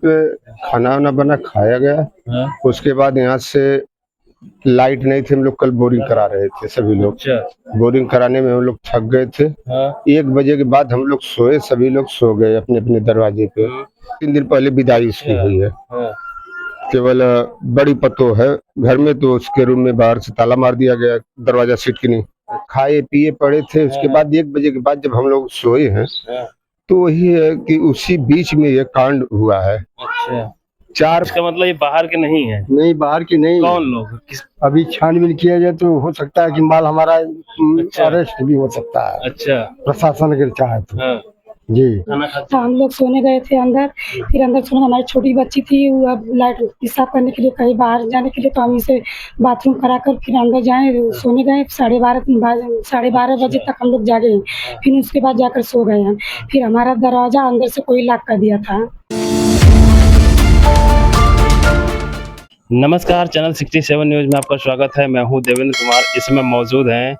पे खाना वाना बना खाया गया। हाँ। उसके बाद यहाँ से लाइट नहीं थी, हम लोग कल बोरिंग करा रहे थे सभी लोग। अच्छा। बोरिंग कराने में हम लोग थक गए थे। हाँ। 1 बजे के बाद हम लोग सोए, सभी लोग सो गए अपने अपने दरवाजे पे। 3 दिन पहले विदाई उसकी हुई है। हाँ। केवल बड़ी पतो है घर में, तो उसके रूम में बाहर से ताला मार दिया गया, दरवाजा सीट के नहीं। खाए पिए पड़े थे। उसके बाद 1 बजे के बाद जब हम लोग सोए हैं हाँ। तो वही है कि उसी बीच में ये कांड हुआ है। अच्छा, 4 इसका मतलब ये बाहर के नहीं है। नहीं, बाहर की नहीं। कौन लोग किस? अभी छानबीन किया जाए तो हो सकता है कि माल हमारा अच्छा। अरेस्ट भी हो सकता है, अच्छा। प्रशासन अगर चाहे तो। हाँ। जी। खाना खा तो हम लोग सोने गए थे अंदर। फिर अंदर सोने, हमारी छोटी बच्ची थी, वो अब लाइट पेशाब करने के लिए कहीं बाहर जाने के लिए, तो हम इसे बाथरूम कराकर फिर अंदर जाए सोने गए। 12:30 बजे तक हम लोग जागे हैं। फिर उसके बाद जाकर सो गए हैं। फिर हमारा दरवाजा अंदर से कोई लॉक कर दिया था। नमस्कार, चैनल 67 न्यूज में आपका स्वागत है। मैं हूं देवेंद्र कुमार। इसमें मौजूद हैं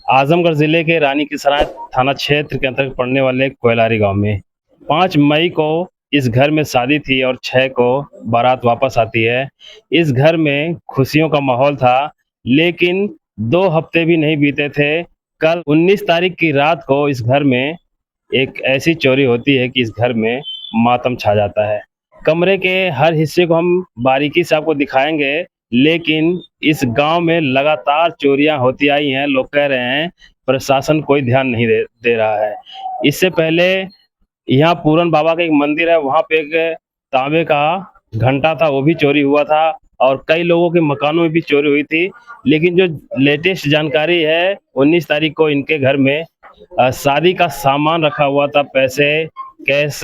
आजमगढ़ जिले के रानी की सराय थाना क्षेत्र के अंतर्गत पड़ने वाले कोयलारी गांव में। 5 मई को इस घर में शादी थी और 6 को बारात वापस आती है। इस घर में खुशियों का माहौल था, लेकिन 2 हफ्ते भी नहीं बीते थे, कल 19 तारीख की रात को इस घर में एक ऐसी चोरी होती है कि इस घर में मातम छा जाता है। कमरे के हर हिस्से को हम बारीकी से आपको दिखाएंगे, लेकिन इस गांव में लगातार चोरियां होती आई हैं। लोग कह रहे हैं प्रशासन कोई ध्यान नहीं दे रहा है। इससे पहले यहाँ पूरन बाबा का एक मंदिर है, वहां पे एक तांबे का घंटा था, वो भी चोरी हुआ था और कई लोगों के मकानों में भी चोरी हुई थी। लेकिन जो लेटेस्ट जानकारी है, 19 तारीख को इनके घर में शादी का सामान रखा हुआ था, पैसे, कैश,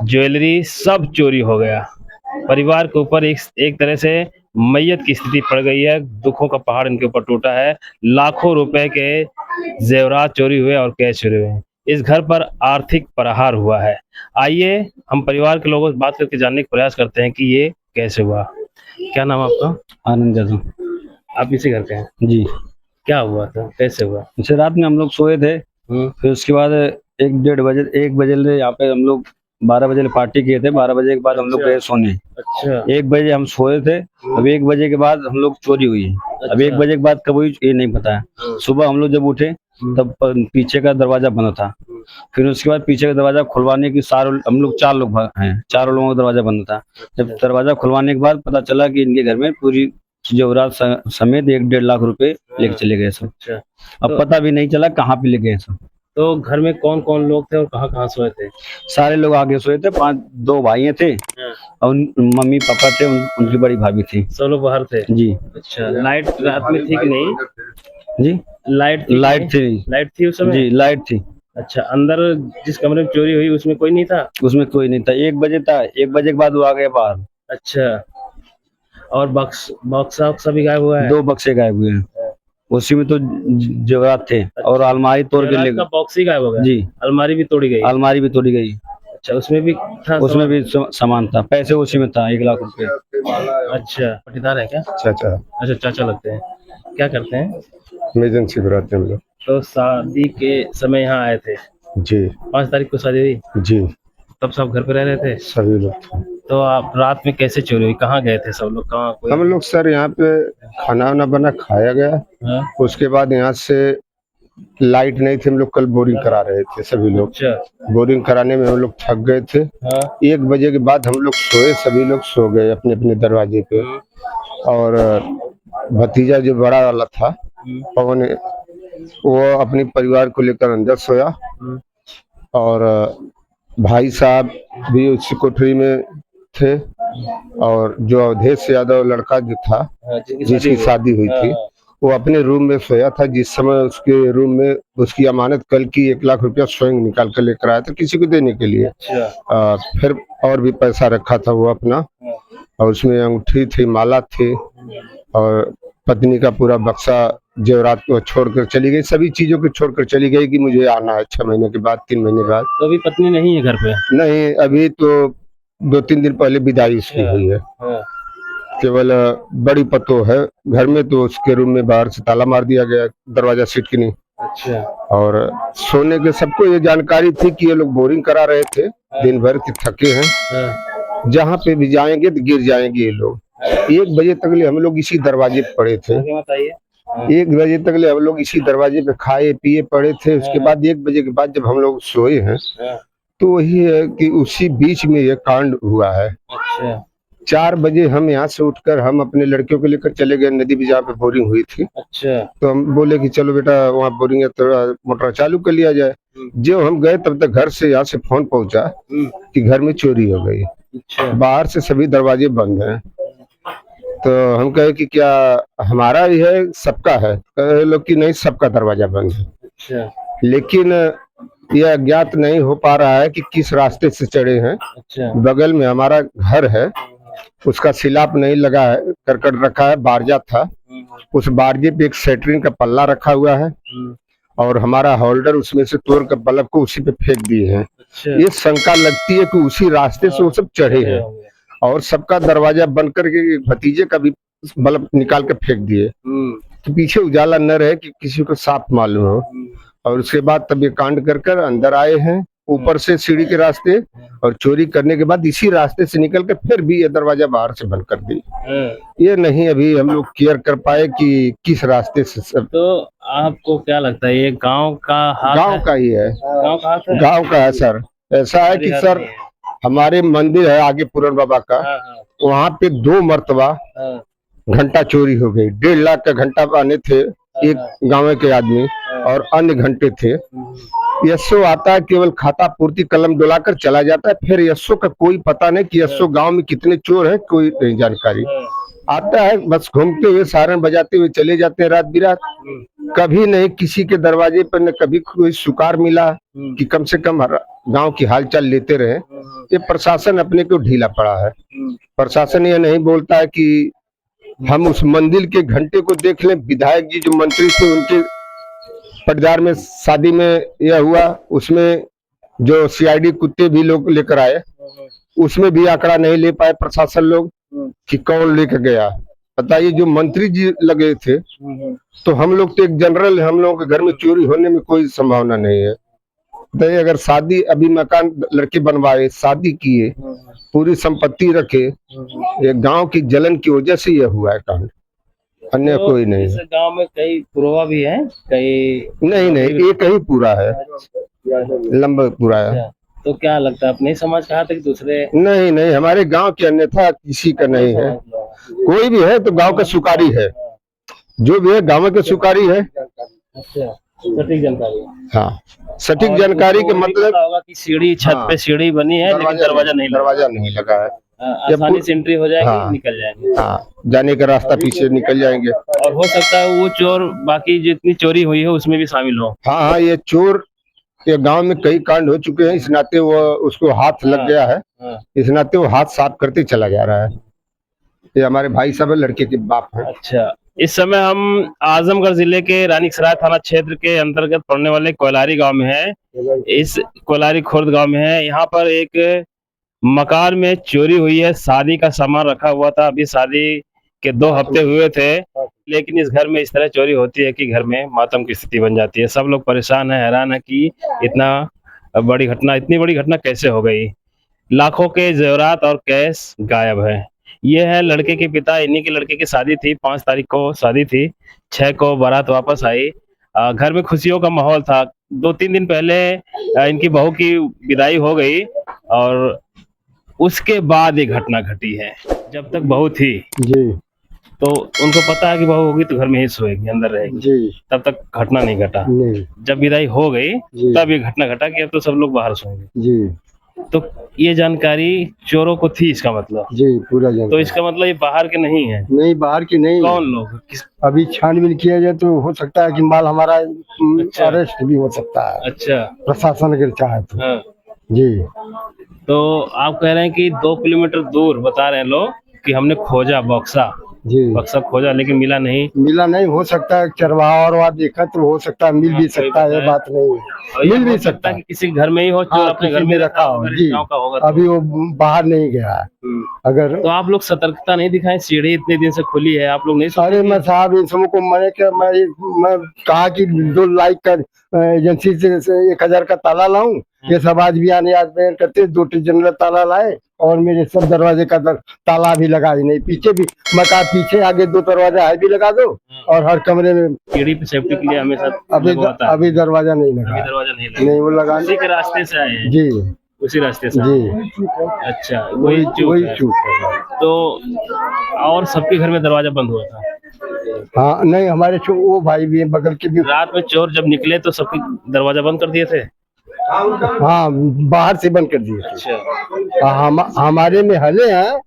ज्वेलरी सब चोरी हो गया। परिवार के ऊपर एक तरह से मैयत की स्थिति पड़ गई है। दुखों का पहाड़ इनके ऊपर टूटा है। लाखों रुपए के जेवरात चोरी हुए और कैश चोरी हुए। इस घर पर आर्थिक प्रहार हुआ है। आइए हम परिवार के लोगों से बात करके जानने का प्रयास करते हैं कि ये कैसे हुआ। क्या नाम है आपका? आनंद यादव। आप इसी घर के हैं? जी। क्या हुआ था, कैसे हुआ? अच्छा, रात में हम लोग सोए थे। फिर उसके बाद 1 बजे यहाँ पे हम लोग 12 बजे पार्टी किए थे। 12 बजे के बाद हम लोग गए सोने। अच्छा। 1 बजे हम सोए थे। अब 1 बजे के बाद हम लोग चोरी हुई। अब 1 बजे के बाद कब हुई ये नहीं पता है। सुबह हम लोग जब उठे तब पीछे का दरवाजा बंद था। फिर उसके बाद पीछे का दरवाजा खुलवाने की हम लोग 4 लोग हैं, 4 लोगों का दरवाजा बंद था। जब दरवाजा खुलवाने के बाद पता चला कि इनके घर में पूरी जेवरात समेत 1-1.5 लाख रुपए लेके चले गए सब। अच्छा। अब पता भी नहीं चला कहाँ पे ले गए सब। तो घर में कौन कौन लोग थे और कहाँ कहाँ सोए थे? सारे लोग आगे सोए थे। 2 भाई थे और मम्मी पापा थे, उनकी बड़ी भाभी थी। सब लोग बाहर थे? जी। अच्छा, लाइट रात में थी कि नहीं? जी, लाइट थी उस समय? जी, लाइट थी। अच्छा, अंदर जिस कमरे में चोरी हुई उसमें कोई नहीं था? उसमें कोई नहीं था। 1 बजे था। 1 बजे के बाद वो आ गए बाहर। अच्छा, और बक्सा भी गायब हुआ है? 2 बक्से गायब हुए हैं। उसी में तो जेवरात थे। और अलमारी तोड़ के ले गए। बॉक्स ही गायब हो गया? जी। अलमारी भी तोड़ी गई? अलमारी भी तोड़ी गई। अच्छा, उसमें भी था? उसमें भी सामान था। पैसे उसी में था, 1 लाख रुपए। अच्छा, पटीदार है क्या? चाचा। अच्छा, चाचा लगते हैं। क्या करते हैं? इमरजेंसी कराते हैं हम लोग। तो शादी के समय यहाँ आए थे? जी। 5 तारीख को शादी हुई? जी, तब सब घर पे रह रहे थे? सभी लोग थे। तो आप रात में कैसे चोरी हुई? कहाँ गए थे सब लोग? कहाँ कोई? हम लोग सर यहाँ पे खाना वाना बना खाया गया। हाँ? उसके बाद यहाँ से लाइट नहीं थी, हम लोग कल बोरिंग करा रहे थे सभी लोग। अच्छा। बोरिंग कराने में हम लोग थक गए थे। हाँ? 1 बजे के बाद हम लोग सोए, सभी लोग सो गए अपने अपने दरवाजे पे। और भतीजा जो बड़ा वाला था पवन, वो अपने परिवार को लेकर अंदर सोया। और भाई साहब भी उसी कोठरी में थे। और जो अवधेश यादव लड़का जो था, जिसकी शादी हुई थी, वो अपने रूम में सोया था। जिस समय उसके रूम में उसकी अमानत कल की 1 लाख रुपया स्वयं निकाल कर लेकर आया था किसी को देने के लिए। फिर और भी पैसा रखा था वो अपना, और उसमें अंगूठी थी, माला थी, और पत्नी का पूरा बक्सा जेवरात को छोड़कर चली गई। सभी चीजों को छोड़कर चली गई कि मुझे आना है 6 महीने के बाद, 3 महीने बाद। तो अभी पत्नी नहीं है घर पे? नहीं, अभी तो 2-3 दिन पहले विदाई उसकी हुई है। केवल बड़ी पतो है घर में, तो उसके रूम में बाहर से ताला मार दिया गया, दरवाजा सीट के नहीं। अच्छा। और सोने के सबको ये जानकारी थी कि ये लोग बोरिंग करा रहे थे, दिन भर के थके हैं। जहाँ पे भी जाएंगे तो गिर जाएंगे ये लोग। 1 बजे तक हम लोग इसी दरवाजे पे पड़े थे। आगे बताइए। 1 बजे तक हम लोग इसी दरवाजे पे खाए पिए पड़े थे। उसके बाद 1 बजे के बाद जब हम लोग सोए हैं तो वही है कि उसी बीच में ये कांड हुआ है। अच्छा 4 बजे हम यहाँ से उठकर हम अपने लड़कियों को लेकर चले गए नदी पे जहाँ पे बोरिंग हुई थी। अच्छा तो हम बोले कि चलो बेटा वहाँ बोरिंग है तो मोटर चालू कर लिया जाए। जब हम गए तब तक घर से यहाँ से फोन पहुंचा कि घर में चोरी हो गई। अच्छा बाहर से सभी दरवाजे बंद हैं। तो हम कहे कि क्या हमारा ही है सबका है? कहे लोग कि नहीं सबका दरवाजा बंद है। अच्छा लेकिन यह अज्ञात नहीं हो पा रहा है कि किस रास्ते से चढ़े हैं। अच्छा बगल में हमारा घर है, उसका सिलाप नहीं लगा है, करकट रखा है, बारजा था। उस बारजे पे एक सेटरिंग का पल्ला रखा हुआ है और हमारा होल्डर उसमें से तोड़ कर बल्ब को उसी पे फेंक दिए हैं। अच्छा ये शंका लगती है कि उसी रास्ते से वो सब चढ़े हैं और सबका दरवाजा बंद करके भतीजे का भी बल्ब निकाल के फेंक दिए कि पीछे उजाला न रहे कि किसी को साफ मालूम हो। और उसके बाद तब ये कांड कर कर अंदर आए हैं ऊपर से सीढ़ी के रास्ते और चोरी करने के बाद इसी रास्ते से निकल कर फिर भी ये दरवाजा बाहर से बंद कर दी। ये नहीं अभी हम लोग क्लियर कर पाए कि किस रास्ते से सब। तो आपको क्या लगता है ये गांव का हाथ गांव है? का ही है, गांव का हाथ है? गांव का है सर। ऐसा है कि हमारे हाथ सर नहीं है। हमारे मंदिर है आगे पूरन बाबा का, हाँ, हाँ, वहाँ पे 2 मर्तबा हाँ, घंटा चोरी हो गई। 1.5 लाख का घंटा पाने थे एक गांव के आदमी और अन्य घंटे थे। यस्सो आता है केवल खाता पूर्ति कलम डुलाकर चला जाता है। फिर यस्सो का कोई पता नहीं कि यस्सो गांव में कितने चोर हैं, कोई नहीं जानकारी। आता है बस घूमते हुए सारण बजाते हुए चले जाते हैं रात बिरात। कभी नहीं किसी के दरवाजे पर न कभी कोई सुकार मिला कि कम से कम गांव की हालचाल लेते रहे। ये प्रशासन अपने को ढीला पड़ा है। प्रशासन ये नहीं बोलता है कि हम उस मंदिर के घंटे को देख लें। विधायक जी जो मंत्री थे उनके पटदार में शादी में यह हुआ, उसमें जो सीआईडी कुत्ते भी लोग लेकर आए, उसमें भी आंकड़ा नहीं ले पाए प्रशासन लोग कि कौन लेकर गया। बताइए जो मंत्री जी लगे थे तो हम लोग तो एक जनरल, हम लोगों के घर में चोरी होने में कोई संभावना नहीं है। बताइए अगर शादी अभी मकान लड़के बनवाए, शादी किए, पूरी संपत्ति रखे, ये गांव की जलन की वजह से यह हुआ है कांड, अन्य तो कोई नहीं इस है। गांव में कई पुरवा भी है, कई नहीं एक ही पूरा है, लंबा पूरा है। अच्छा, तो क्या लगता है अपने ही समाज का हाथ है कि दूसरे नहीं हमारे गांव के अन्यथा किसी का नहीं है। कोई भी है तो गांव का सुकारी है, जो भी है गांव के सुकारी है। अच्छा सटीक जानकारी हाँ सटीक और जानकारी उसको के भी मतलब पता होगा कि सीढ़ी छत हाँ, पे सीढ़ी बनी है लेकिन दरवाजा नहीं लगा। दरवाजा नहीं लगा है। आसानी से एंट्री हो जाएगी, हाँ। निकल जाएंगे। हाँ जाने का रास्ता पीछे निकल जाएंगे। और हो सकता है वो चोर बाकी जितनी चोरी हुई है उसमें भी शामिल हो। हाँ ये चोर ये गांव में कई कांड हो चुके हैं, इस नाते वो उसको हाथ लग गया है, हाँ, इस नाते वो हाथ साफ करते चला जा रहा है। ये हमारे भाई साहब है, लड़के के बाप है। अच्छा इस समय हम आजमगढ़ जिले के रानीसराय थाना क्षेत्र के अंतर्गत पड़ने वाले कोयलारी गांव में है। इस कोयलारी खुर्द गांव में है। यहाँ पर एक मकान में चोरी हुई है। शादी का सामान रखा हुआ था, अभी शादी के 2 हफ्ते हुए थे, लेकिन इस घर में इस तरह चोरी होती है कि घर में मातम की स्थिति बन जाती है। सब लोग परेशान है, हैरान है कि इतनी बड़ी घटना कैसे हो गई। लाखों के जेवरात और कैश गायब है। ये है लड़के के पिता, इन्हीं के लड़के की शादी थी, 5 तारीख को शादी थी, 6 को बारात वापस आई। घर में खुशियों का माहौल था। 2-3 दिन पहले इनकी बहू की विदाई हो गई और उसके बाद ये घटना घटी है। जब तक बहू थी जी तो उनको पता है कि बहू होगी तो घर में ही सोएगी, अंदर रहेगी, जी तब तक घटना नहीं घटा। नहीं जब विदाई हो गई जी। तब ये घटना घटा कि अब तो सब लोग बाहर सोएंगे। जी तो ये जानकारी चोरों को थी, इसका मतलब। जी पूरा तो इसका मतलब ये बाहर के नहीं है। नहीं बाहर की नहीं। कौन लोग अभी छानबीन किया जाए तो हो सकता है कि माल हमारा अच्छा। अरेस्ट भी हो सकता है, अच्छा प्रशासन अगर चाहे तो। हाँ। जी तो आप कह रहे हैं कि 2 किलोमीटर दूर बता रहे हैं लोग कि हमने खोजा बक्सा खोजा लेकिन मिला नहीं। मिला नहीं, हो सकता है चरवाहा और देखा तो हो सकता है मिल भी सकता है, ये बात नहीं है, और ये मिल भी हो सकता है कि किसी के घर में ही हो, चोर अपने घर में रखा हो, जी। गाँव का होगा तो। अभी वो बाहर नहीं गया है। अगर तो आप लोग सतर्कता नहीं दिखाएं, सीढ़ी इतने दिन से खुली है, आप लोग नहीं अरे मैं साहब इन सबों को मैं कहा कि 2 लाख का एजेंसी से 1000 का ताला लाऊं ये सब आज भी आने आज बयान करते, 2 जनरल ताला लाए और मेरे सब दरवाजे का ताला भी लगा ही नहीं। पीछे भी मकान, पीछे आगे 2 दरवाजा है भी लगा दो, और हर कमरे में सीढ़ी पे सेफ्टी के लिए हमेशा अभी लगवाता है। अभी दरवाजा नहीं अभी लगा, दरवाजा नहीं लगा, नहीं वो लगा उसी के रास्ते से आए हैं, जी उसी रास्ते से। जी, अच्छा, वही चूक वही है। चूक है। तो और सबके घर में दरवाजा बंद हुआ था। हाँ नहीं, हमारे वो भाई भी हैं, बगल के भी। रात में चोर जब निकले तो सबके दरवाजा बंद कर दिए थे। हाँ, बाहर से बंद कर दिए थे। अच्छा, हमारे में हले हैं,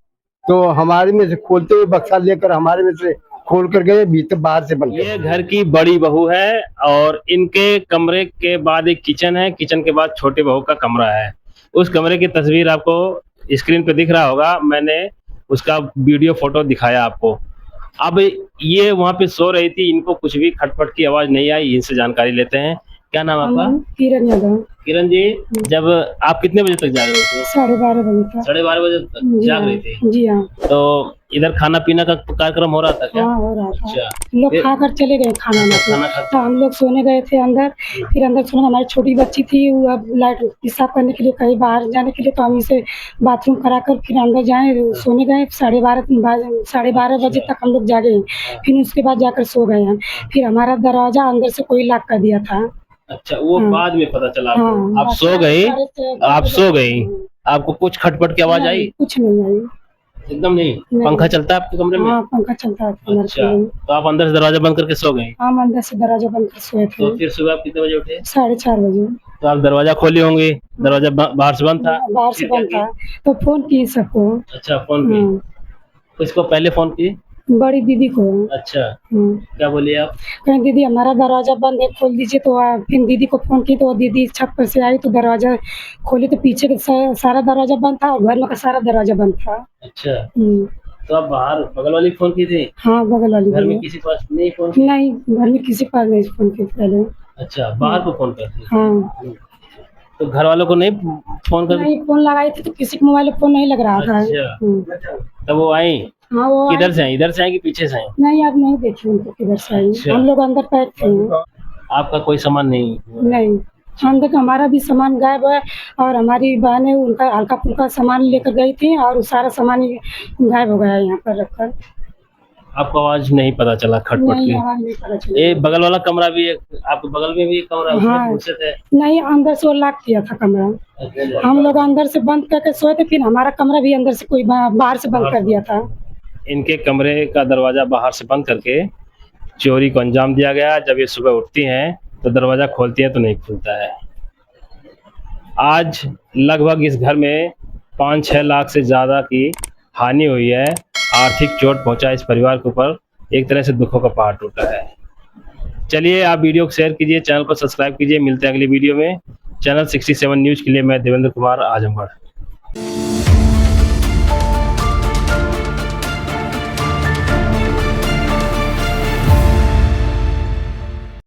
तो हमारे में से खोलते हुए बक्सा लेकर हमारे में से खोल कर गए, भीतर बाहर से बंद कर ये घर की बड़ी बहू है और इनके कमरे के बाद एक किचन है, किचन के बाद छोटे बहू का कमरा है। उस कमरे की तस्वीर आपको स्क्रीन पे दिख रहा होगा, मैंने उसका वीडियो फोटो दिखाया आपको। अब ये वहां पे सो रही थी, इनको कुछ भी खटपट की आवाज नहीं आई। इनसे जानकारी लेते हैं। क्या नाम आपका? किरण यादव। किरण जी, जब आप कितने बजे तक जाग रहे थे? 12:30 बजे तक। 12:30 बजे तक जी जाग हाँ, रही थी। जी हाँ। तो इधर खाना पीना का कार्यक्रम हो रहा था क्या? हाँ, हो रहा था। अच्छा, लोग फिर- खाकर चले गए खाना में। खाना खा तो हम लोग सोने गए थे अंदर। फिर अंदर सोने, हमारी छोटी बच्ची थी, वो अब लाइट पेशाब करने के लिए कहीं बाहर जाने के लिए, तो हम इसे बाथरूम कराकर फिर अंदर जाए सोने गए। 12:30 बजे तक हम लोग जागे हैं। फिर उसके बाद जाकर सो गए हैं। फिर हमारा दरवाजा अंदर से कोई लॉक कर दिया था। अच्छा, वो हाँ। बाद में पता चला आपको। हाँ, आप सो गई, आप सो गई, आपको कुछ खटपट की आवाज आई? कुछ नहीं आई। एकदम नहीं। नहीं। पंखा चलता है आपके कमरे में? हाँ, पंखा चलता है कमरे अच्छा, में। तो आप अंदर से दरवाजा बंद करके सो गए। हम अंदर से दरवाजा बंद कर सोए तो थे। फिर सुबह आप कितने बजे उठे? 4:30 बजे। तो आप दरवाजा खोली होंगी, दरवाजा बाहर से बंद था? बाहर से फिर क्या बंद किया? था, तो फोन की सबको। अच्छा, फोन की किसको पहले फोन की? बड़ी दीदी को। अच्छा, हम्म। क्या बोलिए आप? कहीं दीदी हमारा दरवाजा बंद है, खोल दीजिए। तो फिर दीदी को फोन की, तो वो दीदी छत पर से आई तो दरवाजा खोली, तो पीछे का सारा दरवाजा बंद था और घर में का सारा दरवाजा बंद था। अच्छा, तो आप बाहर बगल वाली फोन की थी? हाँ, बगल वाली घर में दीदी। किसी के पास नहीं फोन की? नहीं, घर में किसी पास नहीं फोन की पहले। अच्छा, बाहर को फोन करती? हाँ, तो घर वालों को नहीं फोन कर? नहीं, फोन लगाई थी तो किसी के मोबाइल में फोन नहीं लग रहा था। अच्छा, तब वो आई? हाँ, वो किधर से आई? इधर से आई कि पीछे से आई? नहीं, आप नहीं देखी उनको किधर से आई। अच्छा। हम लोग अंदर पैक थे। आपका कोई सामान नहीं? नहीं, अंदर का हमारा भी सामान गायब है, और हमारी बहनें उनका हल्का फुल्का सामान लेकर गई थी, और वो सारा सामान ही गायब हो गया है यहाँ पर रखकर। आपको आवाज नहीं पता चला खटपट नहीं, की? आवाज नहीं पता चली। ये बगल वाला कमरा भी एक, आपके बगल में भी एक कमरा है, उसमें हाँ। घुसे थे? नहीं, अंदर से वो लॉक किया था कमरा। अच्छा। हम लोग अंदर से बंद करके सोए थे, फिर हमारा कमरा भी अंदर से कोई बाहर से बंद कर दिया था। इनके कमरे का दरवाजा बाहर से बंद करके चोरी को अंजाम दिया गया। जब ये सुबह उठती हैं तो दरवाजा खोलती हैं तो नहीं खुलता है। आज लगभग इस घर में 5-6 लाख से ज़्यादा की हानि हुई है। आर्थिक चोट पहुंचा इस परिवार के ऊपर। एक तरह से दुखों का पहाड़ टूटा है। चलिए, आप वीडियो को शेयर कीजिए, चैनल को सब्सक्राइब कीजिए। मिलते हैं अगली वीडियो में। चैनल 67 न्यूज़ के लिए मैं देवेंद्र कुमार, आजमगढ़।